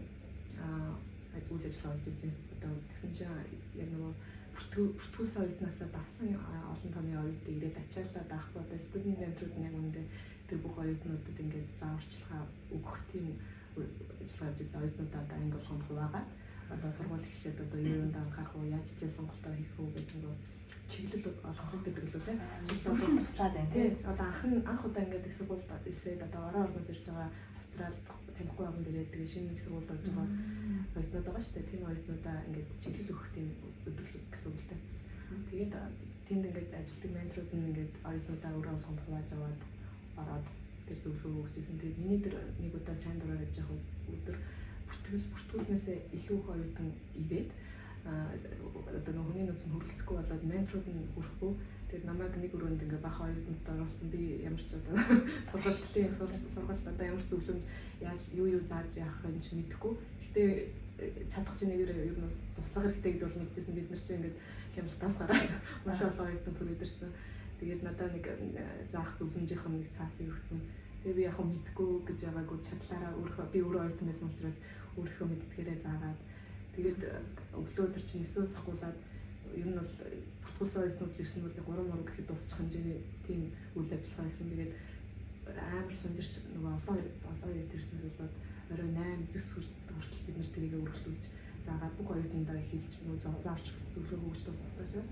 үйл ажиллагаа болж ирсэн. Одоо тэгсэн чинь яг нөгөө бүртгүүлс оюутнаасаа давсан олон тооны оюутнууд ирээд ачаалаад авахгүй одоо student mentor-ууд яг үүндээ тэр бүх оюутнуудад ингээд зааварчилгаа өгөх тийм ажиллагаа хийж ирсэн. Оюутнуудаа одоо анги болгонд хуваагаад одоо сургууль эхлээд одоо юунд анхаарах уу, яаж ч сонголтоо хийх үү гэдэг нэг чиглэл олох гэдэг л үү те. Зөвхөн туслаад байна те. Одоо анх удаа ингээд их сургуульд ирсээд одоо орон орноос ирж байгаа Австралид танихгүй байгаа дээрээ тэгээ шинэ их сургуульд орж байгаа оюутнууд байгаа шүү дээ. Тийм оюутнуудаа ингээд чиглэл өгөх тийм өдөрлөг гэсэн үг л те. Тэгээд тэнд ингээд ажилтг менторууд нь ингээд оюутнуудаа өөрөө олгонд хувааж аваад ороод тэр зөвлөгөө өгчээсэн. Тэгээд миний тэр нэг удаа сайн дураар яж явах өдөр бүртгүүлснээсээ илүү их оюутан ирээд одоо нэг хүний нөөц нь хөрөлцөхгүй болоод менторууд нь хүрэхгүй. Тэгээд намайг нэг өрөөнд ингээ баха оюутнууд оруулсан. Би ямар ч одоо сургуульд одоо ямар ч зөвлөмж яаж юу зааж явах юм чи мэдэхгүй. Гэтэ чадах чинь нэг ер нь туслах хэрэгтэй гэдэг бол мэдчихсэн. Бид нар чинь ингээ хямралтаас гараад маш олон оюутнууд түрээд ирсэн. Тэгээд надад нэг заах зөвлөмжийнх нь нэг цаасыг өгсөн. Тэгээ би яг хөө мэдгүй гэж яваагүй чадлаараа би өөрөө оюутан байсан учраас өөрийнхөө мэддгээрээ заагаад тэгээд өглөө өдөр чинь 9-өөс хагуулаад ер нь бол бүртгүүлсэн оюутнууд ирсэн бол 3 гэхэд дуусчих хэмжээний тийм үйл ажиллагаа байсан. Тэгээд амар сунжирч нөгөө олон үед ирсэн болоод орой 8-9 хүртэл бид нэр тэрийг өргөжлүүлж заагаад бүх оюутнуудаа хэлж нөгөө зааварч зөвлөгөө өгч дууссан учраас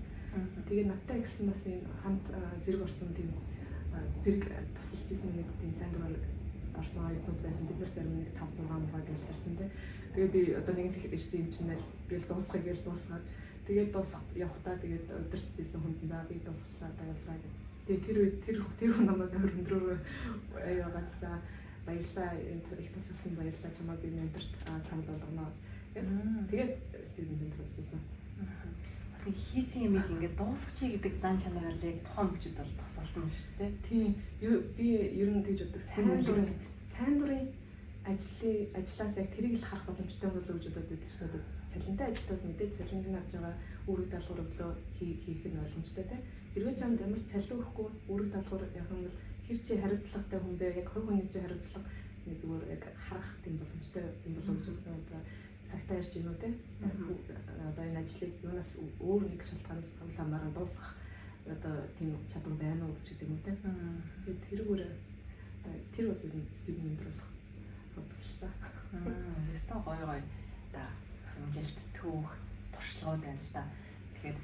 тэгээд надтай гэсэн бас энэ хамт зэрэг орсон тийм зэрэг тусалж исэн нэг тийм сайн дураар орсон оюутнууд байсан. Бид нар зарим нэг 5-6 муугаа гэж харсан тийм. Тэгээд би одоо нэг их ирсэн юм чинь тэгэл дуусгах гэж дуусгаад тэгээд дуусах явахтаа тэгээд удирдах гэсэн хүндээ би дуусгачлаа баярлаа гэх. Тэгээд тэр хүн намайг өндрөөр аяагаад за баярлаа их тусалсан баярлаа чамайг би менторт санал болгоно. Тэгээд студент менtor болчихсон. Бас нэг хийсэн юм ингээд дуусгачих гэдэг зан чанарыг тухайн бүжид бол тусалсан шүү дээ. Тийм. Би ер нь тэгж боддог. Сайн дурын ажлаас яг тэрийг л харах боломжтой болов гэж бодоод байдаг шүү дээ. Цалинтай ажил бол мэдээд цалинг нь авч байгаа үүрэг даалгавар өглөө хийх нь боломжтой те. Хэрвээ ч ямар цалин өгөхгүй үүрэг даалгавар явах юм бол хэр чи хариуцлагатай хүн бэ? Яг хувь хүний чинь хариуцлага нэг зүгээр яг харах тийм боломжтой юм болов гэж үзсэн одоо цагтаа ирж гинүү те. Одоо энэ ажлыг юунаас өөр нэг шалтгаанаас хамааран дуусгах одоо тийм чадвар байна уу гэж юм уу те. Тэгээд тэр бол ер нь студент менторлох тусалсан. Ястаа гоё да амжилт түүх туршлагууд байна л да. Тэгэхээр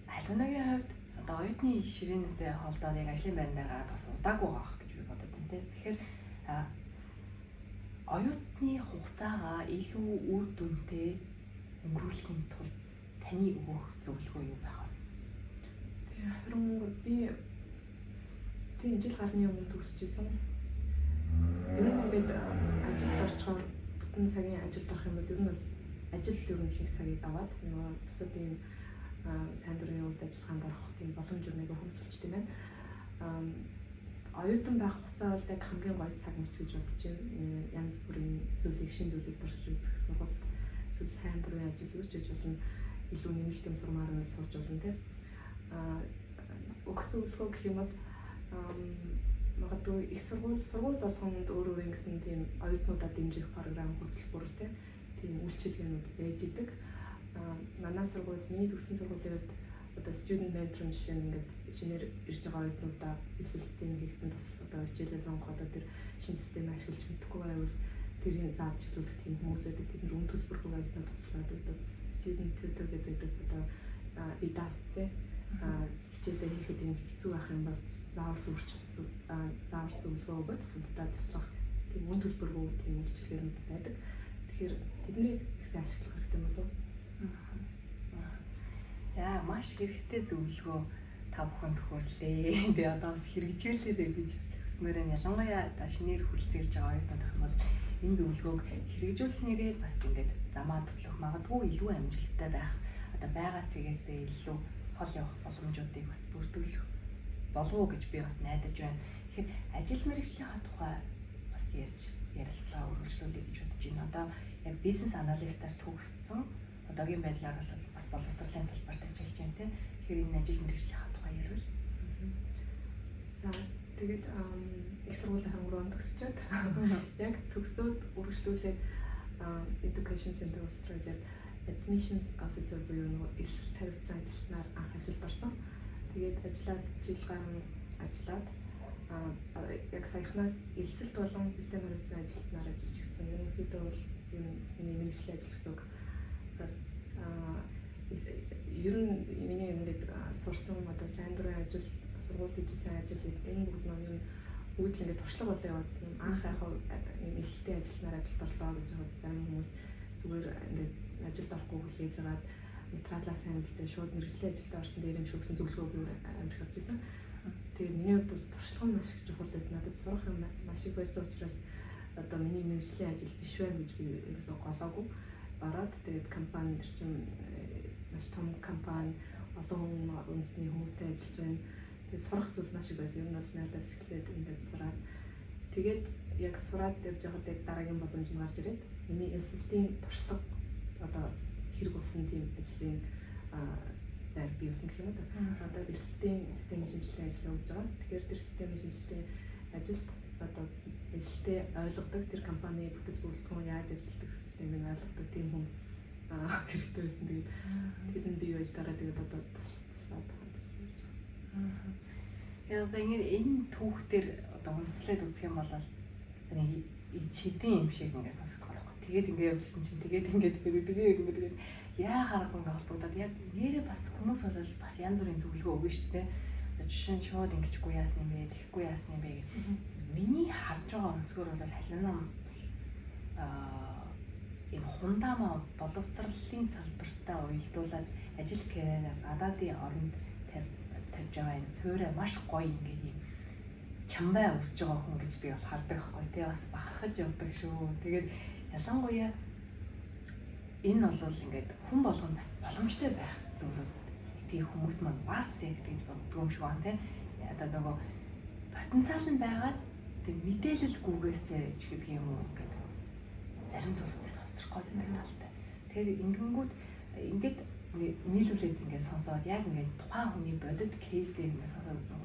халуунагийн хувьд одоо оюутны ширээнээсээ холдоод яг ажлын байрнаар гараад бас удаагүй байх гэж би бодод байна те. Тэгэхээр оюутны хугацаагаа илүү үр дүнтэй өнгөрүүлэхийн тулд таны өгөх зөвлөгөө юу байх вэ? Тэгээ харин би тийм жил гарны өмнө төгсөжсэн. Ер нь ингээд ажилд орчхоор бүтэн цагийн ажилд орох юм бол ер нь бол ажил ер нь их цагийг аваад нөгөө бусад ийм сайн дурын үйл ажиллагаанд орох тийм боломж өрнөгийг хөнсөлж тийм байна. Оюутан байх хугацаа бол яг хамгийн гоё цаг мөч гэж бодож байна. Янз бүрийн шинэ зүйлийг туршиж үзэх сургалт эсвэл сайн дурын ажил үүсэж болно. Илүү нэмэлт юм сурмаар нь сурж болно тийм. Өгөх зөвлөгөө гэх юм бол магадгүй их сургууль болгонд өөрөө ингэсэн тийм оюутнуудаа дэмжих програм хөтөлбөр тийм үйлчилгээнүүд байж идэг. Манай сургууль миний төгссөн сургуулийн хувьд одоо student mentor жишээ нь ингээд шинээр ирж байгаа оюутнуудаа эсэлтийн хийхтэн тус одоо хичээлээ сонгох одоо тэр шинэ системийг ашиглаж мэдэхгүй байвал тэрийг зааж чиглүүлэх тийм хүмүүсэд тэд нар үн төлбөргүй оюутнууд туслаад байдаг. Student tutor гэдэг одоо идалтэй хичээлээ хийхэд юм хэцүү байх юм бол заавар зөвлөгөө өгöd хамтдаа туслах тийм мөн төлбөргүй тийм үйлчлэгээнүүд байдаг. Тэгэхээр тэднийг ихсэн ашиглах хэрэгтэй болов уу? За маш хэрэгтэй зөвлөгөө та бүхэнд хүрэлээ. Тэгээ одоо бас хэрэгжүүлээрэй гэж хүсмээр нь ялангуяа одоо шинээр хүрэлцэж байгаа оюутнууд гэх юм бол энэ зөвлөгөөг хэрэгжүүлснээрээ бас ингээд замаа тутлах магадгүй илүү амжилттай байх одоо байгаа цэгээсээ илүү хол явах боломжуудыг бас бүрдүүлэх болов уу гэж би бас найдаж байна. Тэгэхээр ажил мэргэжлийн тухай бас ярилцлага өргөжлүүлэе гэж бодож байна. Одоо яг бизнес аналистаар төгссөн одоогийн байдлаар бол бас боловсролын салбарт ажиллаж байна тийм. Тэгэхээр энэ ажил мэргэжлийн тухай ярил. За тэгээд их сургуулийн хангууранд төгсчөөд яг төгсөөд үргэлжлүүлээд Education Center Australia Admissions Officer буюу нөгөө эсрэг тавигдсан ажилтнаар анх ажилд орсон. Тэгээд ажиллаад жил гаруй ажиллаад яг саяхнаас элсэлт болон систем хариуцсан ажилтнаар ажиллаж ирсэн. Ерөнхийдөө бол миний мэргэжлийн ажил гэсэн үг. За ер нь миний ингээд сурсан одоо сайн дурын ажил, сургууль хийжсэн ажил энэ бүгд маань бүгд л ингээд туршлага болоо явуулсан. Анх яг ийм элсэлтийн ажилтнаар ажилд орлоо гэж зарим хүмүүс зүгээр ингээд ажилд орохгүй хүлээж аваад материалаа сайн үлдээ шууд мэргэжлийн ажилд орсон дээр юм шүү гэсэн зөвлөгөөг амирх авч ирсэн. Тэгээд миний хувьд бол туршлага нь маш их чухал байсан. Надад сурах юм маш их байсан учраас одоо миний мэргэжлийн ажил биш байна гэж би ерөөсөө голоогүй. Бараад тэгээд компани төр чинь маш том компани олон үндэсний хүмүүстэй ажиллаж байна. Тэгээд сурах зүйл маш их байсан. Ер нь бол наадаас эхлээд ингээд сураад тэгээд яг сураад явж байхад яг дараагийн боломж нь гарч ирээд миний элсэлтийн туршлага одоо хэрэг болсон тийм ажлын байр бий болсон гэх юм уу. Одоо элсэлтийн системийн шинжилгээ ажил явуулж байгаа. Тэгэхээр тэр системийн шинжилгээ ажилд одоо элсэлтээ ойлгодог тэр компани бүтэц бүрэлдэхүүн яаж ажилладаг системийг ойлгодог тийм хүн хэрэгтэй байсан. Тэгээд тэр нь бий байж дараа тэгээд одоо туслаад байгаа юм. Яг энэ түүхтэр одоо үндэслээд үзэх юм бол шидийн юм шиг ингээд сонсогдох байхгүй. Тэгээд ингээд явжсэн чинь тэгээд ингээд яа харахгүй ингээд холбогдоод яг нэрээ бас хүмүүс бол бас янз бүрийн зөвлөгөө өгнө шүү дээ. Жишээ нь шууд ингэчгүй яасан юм бэ, тэгэхгүй яасан юм бэ гэх. Миний харж байгаа өнцгөр бол халинам ийм хундамаа боловсролын салбартаа уялдуулаад ажил карьераа гадаадын оронд тавьж байгаа энэ суурь маш гоё ингээд юм чамбай урж байгаа хүн гэж би бол хардаг байхгүй тий бас бахархаж явдаг шүү. Тэгээд ялангуяа энэ бол ингээд хүн болгонд бас боломжтой байх зүйлүүд тийм хүмүүс маань бас яг тийм боддог юм шиг байна тий. Одоо нөгөө потенциал нь байгаад тийм мэдээлэлгүйгээсээ ч гэдэг юм уу ингээд зарим зүйлүүдээс хоцрох гэдэг талтай. Тэгээд ингэнгүүт ингээд нийлүүлээд ингээд сонсоод яг ингээд тухайн хүний бодит кейс дээр ингээд сонсоод үзсэн.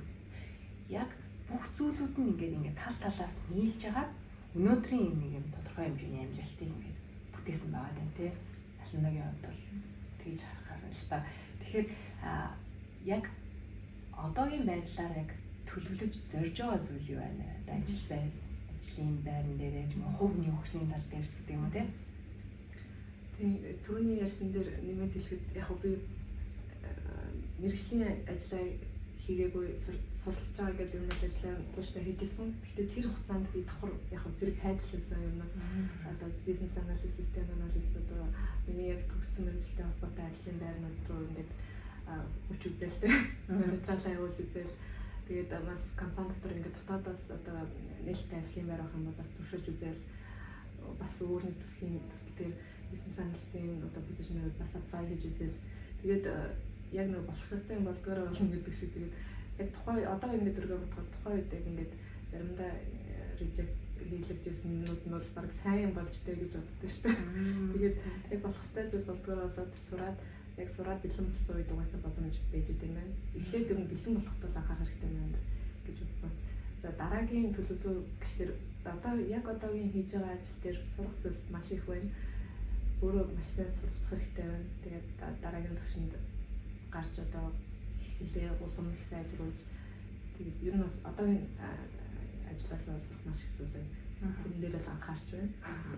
Яг бүх зүйлүүд нь ингээд тал талаас нийлж байгаа өнөөдрийн нэг юм тодорхой хэмжээний амжилтыг ингээд бүтээсэн байгаа юм тий. Алнагийн хувьд бол тэгж харахаар л та. Тэгэхээр яг одоогийн байдлаар яг төлөвлөж зорж байгаа зүйл юу байна? Ажил байр, ажлын байран дээр ч юм уу хувь нөхөрний тал дээр ч гэдэг юм уу тий. Тийм түрүүний ярьсан дээр нэмээд хэлэхэд яг би мэргэжлийн ажлаа хийгээгүй суралцж байгаа гэдэг юм л ажлаа тууштай хийжсэн. Гэхдээ тэр хугацаанд би давхар яг зэрэг хайжлуулсан юм уу. Одоо бизнес анализ, систем анализ одоо миний яг төгссөн мэргэжлийн холбоотой ажлын байрнууд руу ингээд хүч үзэлтэй материалаа явуулж үзэл. Тэгээд бас компани дотор ингээд дотоодоос одоо нээлттэй ажлын байр авах юм бол бас туршиж үзэл. Бас өөрийн төсөл дээр бизнес аналистийн одоо позишныг бас apply хийж үзэл. Тэгээд яг нэг болох ёстой юм болдгоор болно гэдэг шиг тэгээд яг тухай одоо ингээд дөрөв бодоход тухайн үед яг ингээд заримдаа reject хийлгэжсэн юмнууд нь бол баг сайн юм болж тээ гэж боддоо шүү дээ. Тэгээд яг болох ёстой зүйл болдгоор болоод сураад бэлэн болсон үед угаасаа боломж байж идэм байна. Эхлээд юм бэлэн болоход бол анхаарах хэрэгтэй байна гэж бодсон. За дараагийн төлөвлөгөө гэхээр одоо яг одоогийн хийж байгаа ажил дээр сурах зүйл маш их байна. Өөрөө маш сайн суралцах хэрэгтэй байна. Тэгээд дараагийн төвшөнд гарч одоо хэлээ улам их сайжруулж тэгээд ер нь бас одоогийн ажлаас сурах маш их зүйл байна. Тэрэн дээр л анхаарч байна.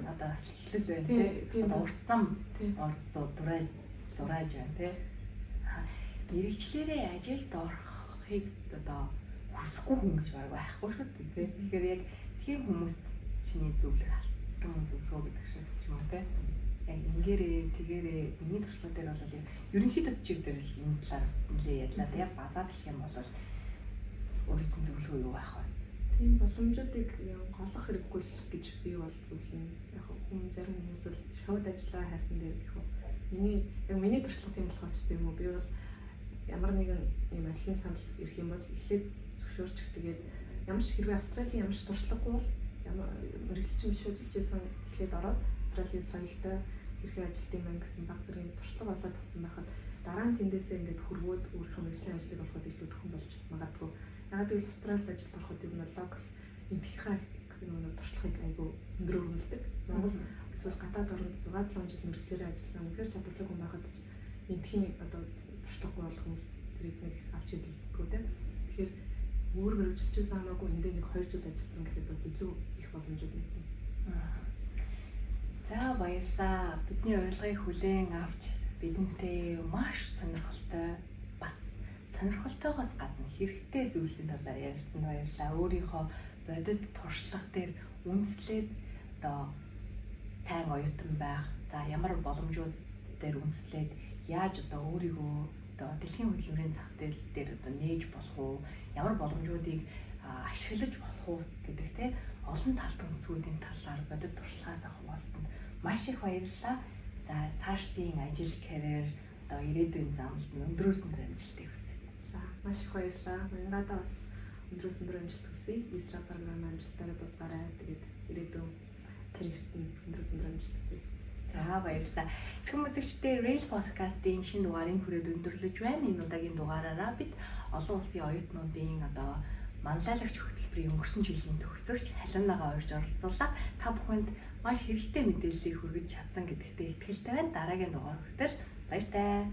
Одоо бас эхлэл байна тийм. Одоо урт зам орцоо зурааж байна тийм. Мэргэжлэрээ ажилд орохыг одоо хүсэхгүй хүн гэж байхгүй шүү дээ тийм. Тэгэхээр яг тийм хүмүүст чиний зөвлөх алтан зөвлөгөө гэдэг шиг ч юм уу те. Яг ингээрээ тэгээрээ миний туршлага дээр бол ерөнхийдөө төчиг дээр л энэ талаар нэлээ ярьлаа. Яг базаад хэлэх юм бол өөрийн чинь зөвлөгөө юу байх вэ? Тийм боломжуудыг голох хэрэггүй л гэж би бол зөвлөнө. Яг хүн зарим хүмүүс л шоуд ажиллаа хайсан дээр гэх үү. Миний туршлага тийм болохоос ч тийм үү. Би бол ямар нэгэн юм ажлын санал ирэх юм бол эхлээд зөвшөөрчих. Тэгээд ямар ч хэрвээ Австралийн ямар ч туршлагагүй бол ямар мэрэгчлэн биш ажиллаж байсан эхлээд ороод Австралийн соёлтой хэрхэн ажилтсан маань гэсэн баг зэргийн туршлага болоод тавцсан байхад дараа нь тэндээсээ ингээд хөрвөөд өөрийнхөө мэрэгжлийн ажлыг олоход илүү төхөн болж магадгүй. Ягаад гэвэл Австралид ажилд ороход юм бол локал эдгийнхаа туршлагыг айгүй өндөр өргөлдөг. Монгол эсвэл гадаад орнд 6-7 жил мэрэгчлэрээ ажилласан үнэхээр чадвартай хүн байхад ч эдгийн одоо туршлагагүй бол хүмүүс тэрийг нэг авч идэлцдэггүй тийм. Тэгэхээр өөр мэрэгчлээс хамаагүй эндээ нэг 2 жил ажилласан гэхэд бол илүү их боломжууд нэгтэн. За баярлалаа. Бидний урилгыг хүлээн авч бидэнтэй маш сонирхолтой бас сонирхолтойгоос гадна хэрэгтэй зүйлсийн талаар ярилцсанд баярлалаа. Өөрийнхөө бодит туршлага дээр үндэслээд одоо сайн оюутан байх, за ямар боломжууд дээр үндэслээд яаж одоо өөрийгөө одоо дэлхийн хөдөлмөрийн зах зээл дээр одоо нээж болох уу, ямар боломжуудыг ашиглаж болох уу гэдэг те олон талтай үнцгүүдийн талаар бодит туршлагаас хуваалцсан. Маш их баярлалаа. За цаашдын ажил, карьер одоо ирээдүйн замд өндрөөсөн амжилтыг хүсье. За маш их баярлалаа. Манайдаа бас өндрөөсөн амжилт хүсье. Исла програм амжилтаараа тусгаарай. Тэгээд ирээдүйн карьерт нь өндрөөсөн амжилт хүсье. За баярлалаа. Тэгвэл үзэгчдээ Rail Podcast-ийн шинэ дугаарыг хүрээд өндөрлөж байна. Энэ удаагийн дугаараараа бид олон улсын оюутнуудын одоо манлайлагч хөтөлбөрийн өнгөрсөн жилийн төгсөгч Халиунагаа урьж оролцуулаад та бүхэнд маш хэрэгтэй мэдээллийг хүргэж чадсан гэдэгтээ итгэлтэй байна. Дараагийн дугаар хүртэл баяр таа.